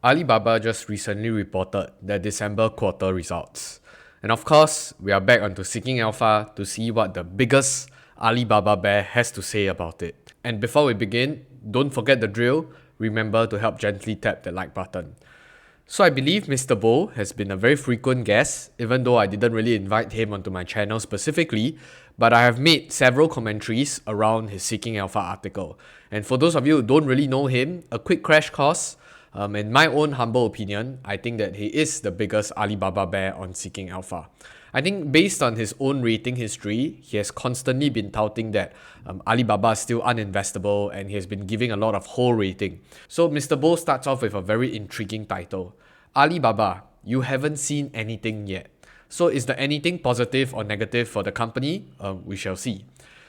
Alibaba just recently reported their December quarter results. And of course, we are back onto Seeking Alpha to see what the biggest Alibaba bear has to say about it. And before we begin, don't forget the drill. Remember to help gently tap the like button. So I believe Mr. Bo has been a very frequent guest, even though I didn't really invite him onto my channel specifically, but I have made several commentaries around his Seeking Alpha article. And for those of you who don't really know him, a quick crash course. In my own humble opinion, I think that he is the biggest Alibaba bear on Seeking Alpha. I think based on his own rating history, he has constantly been touting that Alibaba is still uninvestable and he has been giving a lot of whole rating. So Mr. Bo starts off with a very intriguing title. Alibaba, you haven't seen anything yet. So is there anything positive or negative for the company? We shall see.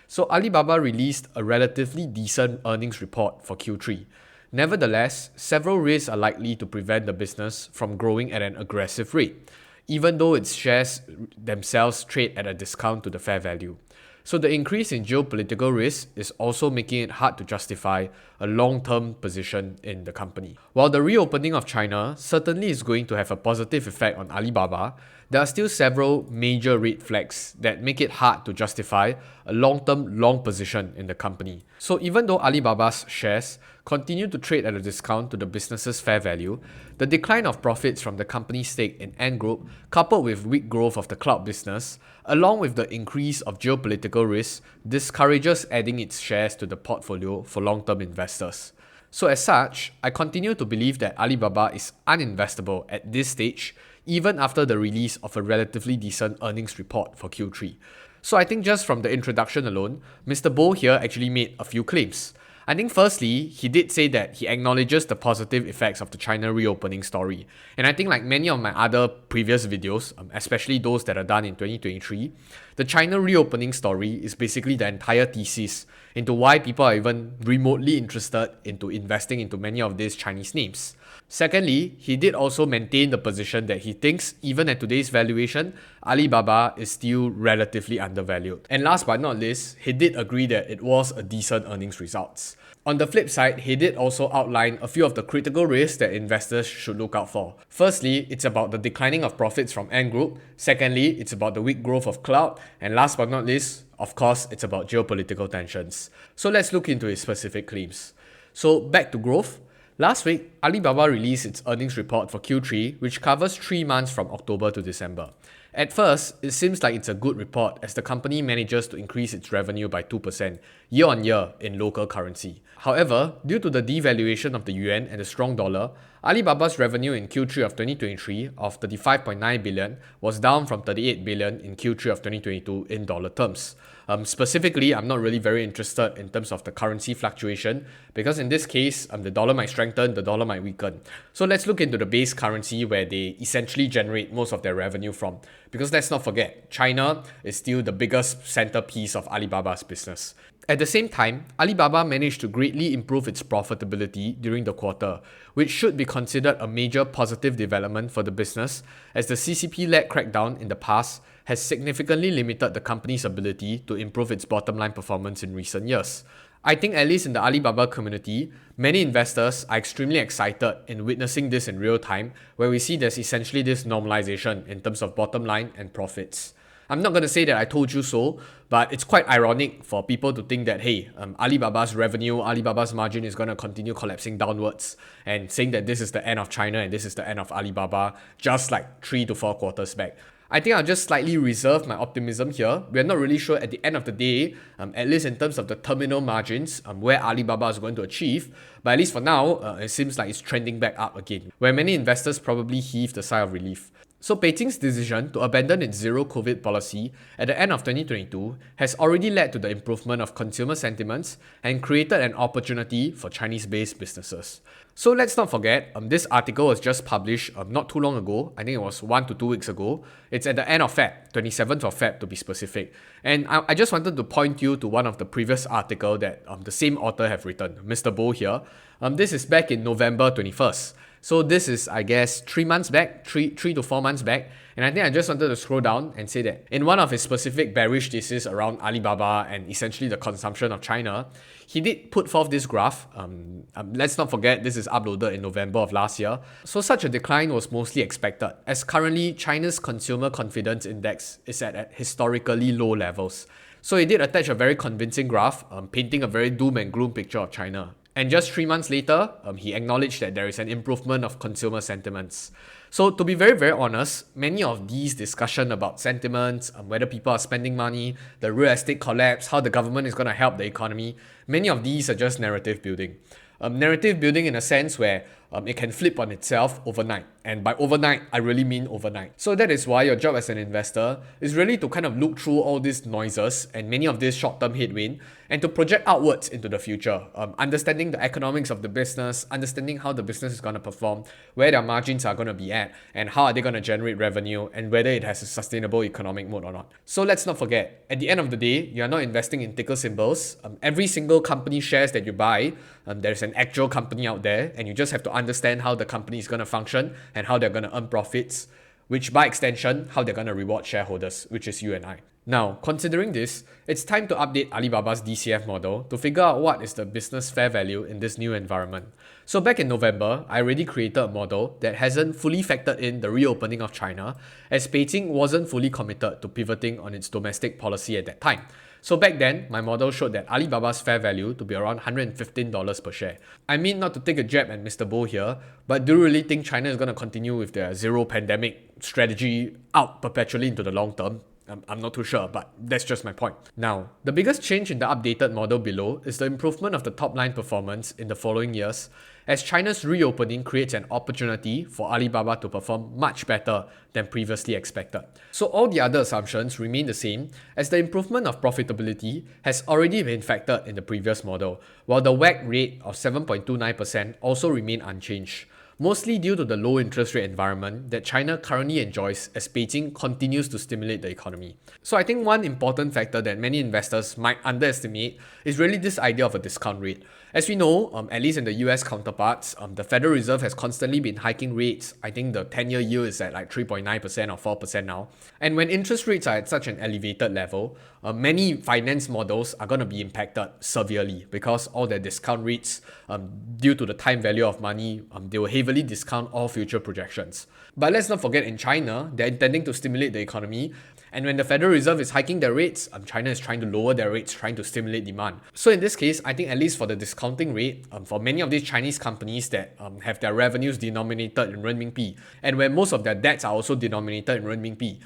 So Alibaba released a relatively decent earnings report for Q3. Nevertheless, several risks are likely to prevent the business from growing at an aggressive rate, even though its shares themselves trade at a discount to the fair value. So the increase in geopolitical risk is also making it hard to justify a long-term position in the company. While the reopening of China certainly is going to have a positive effect on Alibaba, there are still several major red flags that make it hard to justify a long-term long position in the company. So even though Alibaba's shares continue to trade at a discount to the business's fair value, the decline of profits from the company's stake in Ant Group, coupled with weak growth of the cloud business, along with the increase of geopolitical risk, discourages adding its shares to the portfolio for long-term investors. So as such, I continue to believe that Alibaba is uninvestable at this stage, even after the release of a relatively decent earnings report for Q3. So I think just from the introduction alone, Mr. Bo here actually made a few claims. I think firstly, he did say that he acknowledges the positive effects of the China reopening story. And I think like many of my other previous videos, especially those that are done in 2023, the China reopening story is basically the entire thesis into why people are even remotely interested into investing into many of these Chinese names. Secondly, he did also maintain the position that he thinks even at today's valuation, Alibaba is still relatively undervalued. And last but not least, he did agree that it was a decent earnings results. On the flip side, he did also outline a few of the critical risks that investors should look out for. Firstly, it's about the declining of profits from Ant Group. Secondly, it's about the weak growth of cloud. And last but not least, of course, it's about geopolitical tensions. So let's look into his specific claims. So back to growth. Last week, Alibaba released its earnings report for Q3, which covers 3 months from October to December. At first, it seems like it's a good report as the company manages to increase its revenue by 2% year on year in local currency. However, due to the devaluation of the yuan and the strong dollar, Alibaba's revenue in Q3 of 2023 of 35.9 billion was down from 38 billion in Q3 of 2022 in dollar terms. Specifically, I'm not really very interested in terms of the currency fluctuation because in this case, the dollar might strengthen, the dollar might weaken. So let's look into the base currency where they essentially generate most of their revenue from. Because let's not forget, China is still the biggest centerpiece of Alibaba's business. At the same time, Alibaba managed to greatly improve its profitability during the quarter, which should be considered a major positive development for the business as the CCP-led crackdown in the past has significantly limited the company's ability to improve its bottom line performance in recent years. I think at least in the Alibaba community, many investors are extremely excited in witnessing this in real time, where we see there's essentially this normalization in terms of bottom line and profits. I'm not going to say that I told you so, but it's quite ironic for people to think that, hey, Alibaba's revenue, Alibaba's margin is going to continue collapsing downwards and saying that this is the end of China and this is the end of Alibaba just like 3 to 4 quarters back. I think I'll just slightly reserve my optimism here. We're not really sure at the end of the day, at least in terms of the terminal margins, where Alibaba is going to achieve. But at least for now, it seems like it's trending back up again, where many investors probably heaved a sigh of relief. So Beijing's decision to abandon its zero COVID policy at the end of 2022 has already led to the improvement of consumer sentiments and created an opportunity for Chinese-based businesses. So let's not forget, this article was just published not too long ago. I think it was 1 to 2 weeks ago. It's at the end of Feb, 27th of Feb to be specific. And I just wanted to point you to one of the previous article that the same author have written, Mr. Bo here. This is back in November 21st. So this is, I guess, 3 months back, 3 to 4 months back. And I think I just wanted to scroll down and say that in one of his specific bearish thesis around Alibaba and essentially the consumption of China, he did put forth this graph. Let's not forget this is uploaded in November of last year. So such a decline was mostly expected, as currently China's consumer confidence index is at historically low levels. So he did attach a very convincing graph, painting a very doom and gloom picture of China. And just 3 months later, he acknowledged that there is an improvement of consumer sentiments. So to be very, very honest, many of these discussions about sentiments, whether people are spending money, the real estate collapse, how the government is going to help the economy, many of these are just narrative building. Narrative building in a sense where it can flip on itself overnight. And by overnight, I really mean overnight. So that is why your job as an investor is really to kind of look through all these noises and many of these short-term headwind and to project outwards into the future. Understanding the economics of the business, understanding how the business is going to perform, where their margins are going to be at, and how are they going to generate revenue, and whether it has a sustainable economic mode or not. So let's not forget, at the end of the day, you are not investing in ticker symbols. Every single company shares that you buy, there's an actual company out there, and you just have to understand how the company is going to function and how they're going to earn profits, which by extension, how they're going to reward shareholders, which is you and I. Now, considering this, it's time to update Alibaba's DCF model to figure out what is the business fair value in this new environment. So back in November, I already created a model that hasn't fully factored in the reopening of China, as Beijing wasn't fully committed to pivoting on its domestic policy at that time. So back then, my model showed that Alibaba's fair value to be around $115 per share. I mean, not to take a jab at Mr. Bo here, but do you really think China is going to continue with their zero pandemic strategy out perpetually into the long term? I'm not too sure, but that's just my point. Now, the biggest change in the updated model below is the improvement of the top line performance in the following years, as China's reopening creates an opportunity for Alibaba to perform much better than previously expected. So all the other assumptions remain the same, as the improvement of profitability has already been factored in the previous model, while the WACC rate of 7.29% also remained unchanged, mostly due to the low interest rate environment that China currently enjoys as Beijing continues to stimulate the economy. So I think one important factor that many investors might underestimate is really this idea of a discount rate. As we know, at least in the US counterparts, the Federal Reserve has constantly been hiking rates. I think the 10-year yield is at like 3.9% or 4% now. And when interest rates are at such an elevated level, many finance models are going to be impacted severely because all their discount rates, due to the time value of money, they will heavily discount all future projections. But let's not forget, in China, they're intending to stimulate the economy. And when the Federal Reserve is hiking their rates, China is trying to lower their rates, trying to stimulate demand. So in this case, I think at least for the discounting rate, for many of these Chinese companies that have their revenues denominated in renminbi, and where most of their debts are also denominated in renminbi,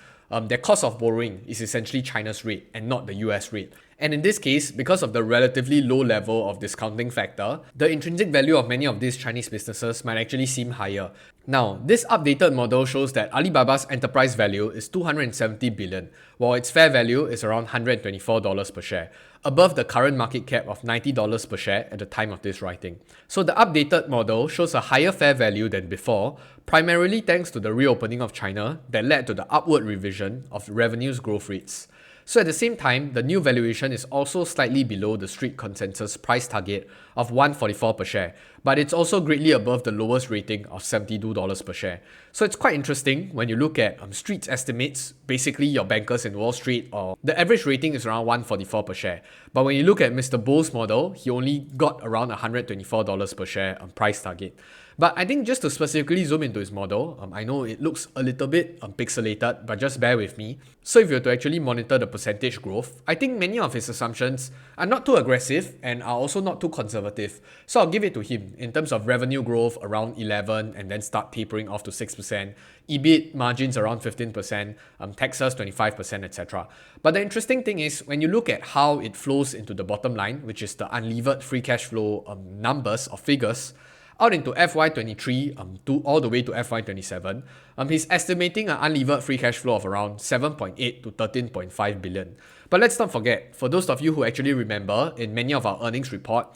their cost of borrowing is essentially China's rate and not the US rate. And in this case, because of the relatively low level of discounting factor, the intrinsic value of many of these Chinese businesses might actually seem higher. Now, this updated model shows that Alibaba's enterprise value is 270 billion, while its fair value is around $124 per share, above the current market cap of $90 per share at the time of this writing. So the updated model shows a higher fair value than before, primarily thanks to the reopening of China that led to the upward revision of revenues growth rates. So at the same time, the new valuation is also slightly below the street consensus price target of $144 per share, but it's also greatly above the lowest rating of $72 per share. So it's quite interesting when you look at street's estimates, basically your bankers in Wall Street, or the average rating is around $144 per share. But when you look at Mr. Bo's model, he only got around $124 per share price target. But I think just to specifically zoom into his model, I know it looks a little bit pixelated, but just bear with me. So if you were to actually monitor the percentage growth, I think many of his assumptions are not too aggressive and are also not too conservative. So I'll give it to him in terms of revenue growth around 11 and then start tapering off to 6%, EBIT margins around 15%, taxes 25%, etc. But the interesting thing is when you look at how it flows into the bottom line, which is the unlevered free cash flow numbers or figures, out into FY23 all the way to FY27, he's estimating an unlevered free cash flow of around 7.8 to 13.5 billion. But let's not forget, for those of you who actually remember, in many of our earnings report,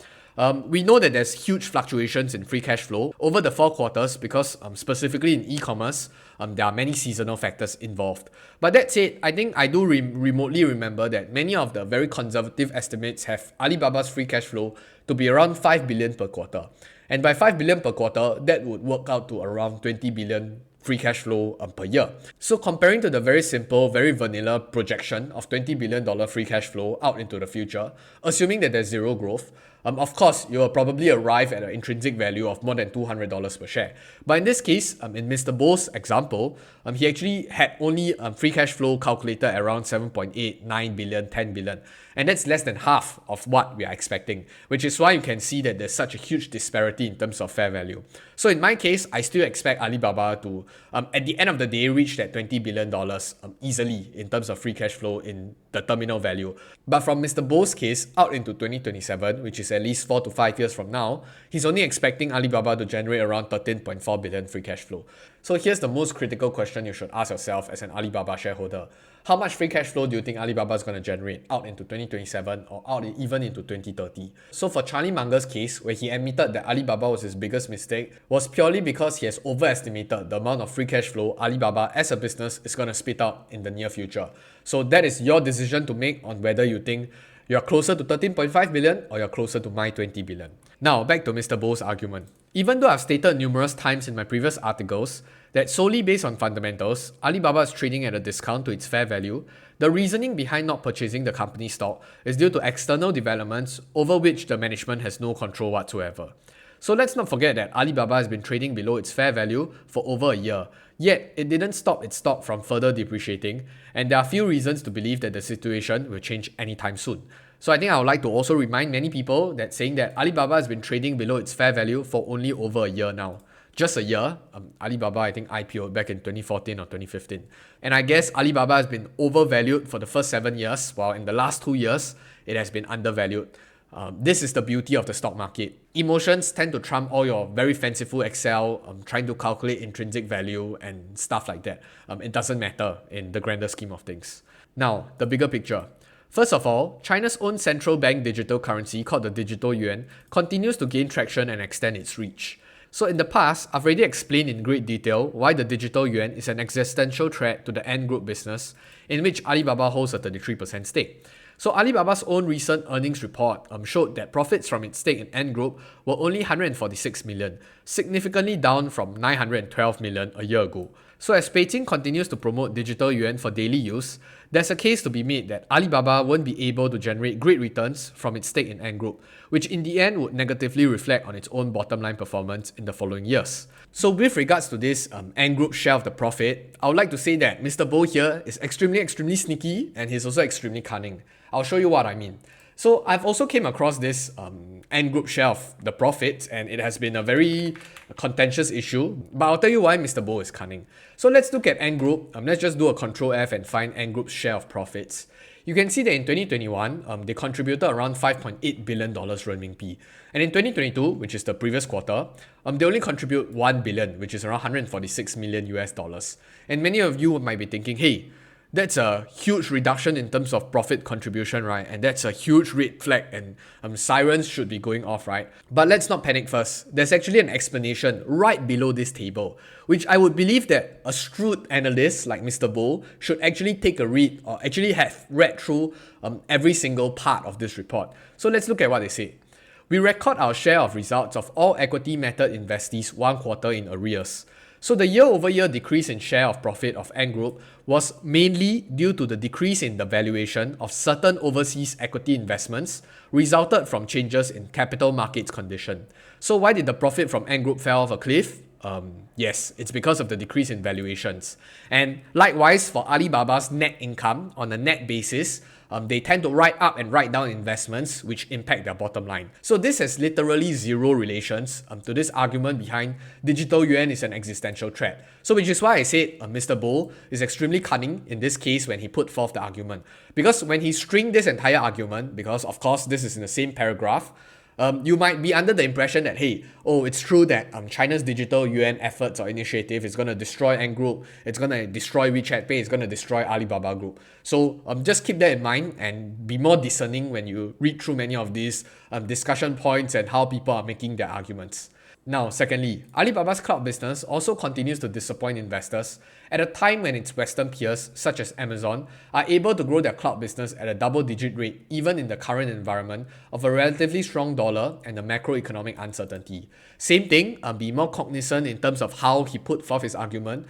we know that there's huge fluctuations in free cash flow over the 4 quarters because specifically in e-commerce, there are many seasonal factors involved. But that said, I think I do remotely remember that many of the very conservative estimates have Alibaba's free cash flow to be around 5 billion per quarter. And by 5 billion per quarter, that would work out to around 20 billion free cash flow per year. So comparing to the very simple, very vanilla projection of $20 billion free cash flow out into the future, assuming that there's zero growth, of course, you will probably arrive at an intrinsic value of more than $200 per share. But in this case, in Mr. Bo's example, he actually had only free cash flow calculated at around 7.8, 9 billion, 10 billion. And that's less than half of what we are expecting, which is why you can see that there's such a huge disparity in terms of fair value. So in my case, I still expect Alibaba to, at the end of the day, reach that $20 billion easily in terms of free cash flow in the terminal value. But from Mr. Bo's case, out into 2027, which is at least 4 to 5 years from now, he's only expecting Alibaba to generate around 13.4 billion free cash flow. So here's the most critical question you should ask yourself as an Alibaba shareholder. How much free cash flow do you think Alibaba is going to generate out into 2027 or out even into 2030? So for Charlie Munger's case, where he admitted that Alibaba was his biggest mistake, was purely because he has overestimated the amount of free cash flow Alibaba as a business is going to spit out in the near future. So that is your decision to make on whether you think you're closer to 13.5 billion or you're closer to my 20 billion. Now, back to Mr. Bo's argument. Even though I've stated numerous times in my previous articles that solely based on fundamentals, Alibaba is trading at a discount to its fair value, the reasoning behind not purchasing the company's stock is due to external developments over which the management has no control whatsoever. So let's not forget that Alibaba has been trading below its fair value for over a year, yet it didn't stop its stock from further depreciating, and there are few reasons to believe that the situation will change anytime soon. So I think I would like to also remind many people that saying that Alibaba has been trading below its fair value for only over a year now. Just a year, Alibaba I think IPO'd back in 2014 or 2015. And I guess Alibaba has been overvalued for the first 7 years, while in the last 2 years, it has been undervalued. This is the beauty of the stock market. Emotions tend to trump all your very fanciful Excel, trying to calculate intrinsic value and stuff like that. It doesn't matter in the grander scheme of things. Now, the bigger picture. First of all, China's own central bank digital currency called the digital yuan continues to gain traction and extend its reach. So in the past, I've already explained in great detail why the digital yuan is an existential threat to the Ant Group business, in which Alibaba holds a 33% stake. So Alibaba's own recent earnings report showed that profits from its stake in Ant Group were only 146 million, significantly down from 912 million a year ago. So as Beijing continues to promote digital yuan for daily use, there's a case to be made that Alibaba won't be able to generate great returns from its stake in Ant Group, which in the end would negatively reflect on its own bottom line performance in the following years. So with regards to this Ant Group share of the profit, I would like to say that Mr. Bo here is extremely sneaky, and he's also extremely cunning. I'll show you what I mean. So I've also came across this Ant Group share of the profits, and it has been a very contentious issue, but I'll tell you why Mr. Bo is cunning. So let's look at Ant Group. Let's just do a Control F and find Ant Group's share of profits. You can see that in 2021, they contributed around $5.8 billion renminbi. And in 2022, which is the previous quarter, they only contribute $1 billion, which is around 146 million US dollars. And many of you might be thinking, hey, that's a huge reduction in terms of profit contribution, right? And that's a huge red flag, and sirens should be going off, right? But let's not panic first. There's actually an explanation right below this table, which I would believe that a shrewd analyst like Mr. Bo should actually take a read, or actually have read through every single part of this report. So let's look at what they say. We record our share of results of all equity method investees 1 quarter in arrears. So the year-over-year decrease in share of profit of Ant Group was mainly due to the decrease in the valuation of certain overseas equity investments resulted from changes in capital markets condition. So why did the profit from Ant Group fell off a cliff? Yes, it's because of the decrease in valuations. And likewise for Alibaba's net income on a net basis, they tend to write up and write down investments which impact their bottom line. So this has literally zero relations to this argument behind digital yuan is an existential threat. So which is why I said Mr. Bo is extremely cunning in this case when he put forth the argument. Because when he stringed this entire argument, because of course this is in the same paragraph, you might be under the impression that, hey, it's true that China's digital yuan efforts or initiative is going to destroy Ant Group, it's going to destroy WeChat Pay, it's going to destroy Alibaba Group. So just keep that in mind and be more discerning when you read through many of these discussion points and how people are making their arguments. Now, secondly, Alibaba's cloud business also continues to disappoint investors at a time when its Western peers, such as Amazon, are able to grow their cloud business at a double-digit rate even in the current environment of a relatively strong dollar and the macroeconomic uncertainty. Same thing, be more cognizant in terms of how he put forth his argument.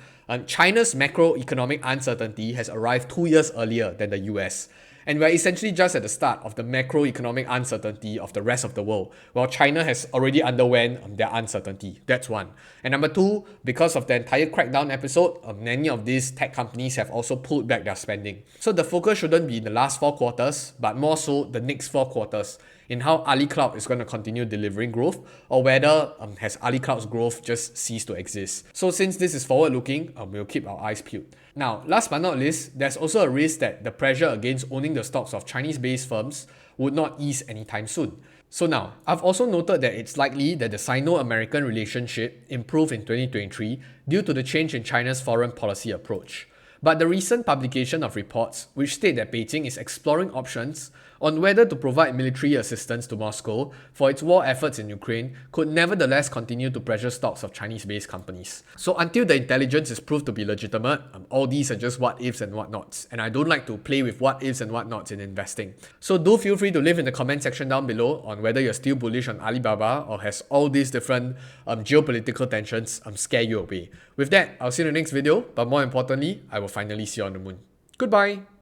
China's macroeconomic uncertainty has arrived 2 years earlier than the US. And we're essentially just at the start of the macroeconomic uncertainty of the rest of the world, while China has already underwent their uncertainty. That's one. And number two, because of the entire crackdown episode, many of these tech companies have also pulled back their spending. So the focus shouldn't be in the last 4 quarters, but more so the next 4 quarters, in how Ali Cloud is going to continue delivering growth, or whether has Ali Cloud's growth just ceased to exist. So since this is forward looking, we'll keep our eyes peeled. Now, last but not least, there's also a risk that the pressure against owning the stocks of Chinese-based firms would not ease anytime soon. So now, I've also noted that it's likely that the Sino-American relationship improved in 2023 due to the change in China's foreign policy approach. But the recent publication of reports which state that Beijing is exploring options on whether to provide military assistance to Moscow for its war efforts in Ukraine could nevertheless continue to pressure stocks of Chinese-based companies. So until the intelligence is proved to be legitimate, all these are just what-ifs and what-nots, and I don't like to play with what-ifs and what-nots in investing. So do feel free to leave in the comment section down below on whether you're still bullish on Alibaba or has all these different geopolitical tensions scare you away. With that, I'll see you in the next video, but more importantly, I will finally see you on the moon. Goodbye!